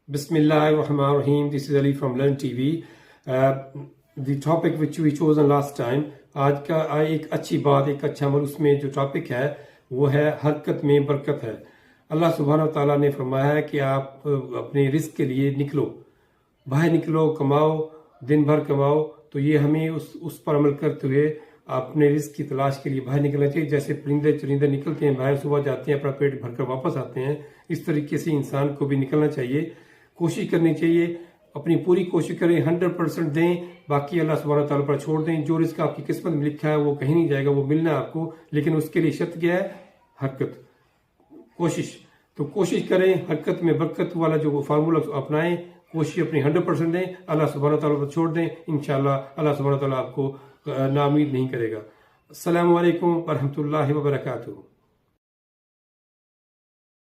Bismillahirrahmanirrahim. This is Ali from Learn TV. The topic which we chosen last time, آج کا ایک اچھی بات، ایک اچھا عمل، اس میں جو ٹاپک ہے وہ ہے حرکت میں برکت ہے۔ اللہ سبحانہ و تعالیٰ نے فرمایا ہے کہ آپ اپنے رزق کے لیے نکلو، باہر نکلو، کماؤ، دن بھر کماؤ۔ تو یہ ہمیں اس پر عمل کرتے ہوئے اپنے رزق کی تلاش کے لیے باہر نکلنا چاہیے۔ جیسے پرندے چرندے نکلتے ہیں باہر، صبح جاتے ہیں، اپنا پیٹ بھر کر واپس آتے ہیں، اس طریقے سے انسان کو بھی نکلنا چاہیے، کوشش کرنی چاہیے، اپنی پوری کوشش کریں، 100% دیں، باقی اللہ سبحانہ تعالیٰ پر چھوڑ دیں۔ جو رزق آپ کی قسمت میں لکھا ہے وہ کہیں نہیں جائے گا، وہ ملنا ہے آپ کو، لیکن اس کے لیے شرط کیا ہے؟ حرکت، کوشش۔ تو کوشش کریں، حرکت میں برکت والا جو فارمولہ اپنائیں، کوشش اپنی 100% دیں، اللہ سبحانہ تعالیٰ پر چھوڑ دیں، انشاءاللہ اللہ سبحانہ تعالیٰ آپ کو ناامید نہیں کرے گا۔ السلام علیکم ورحمۃ اللہ وبرکاتہ۔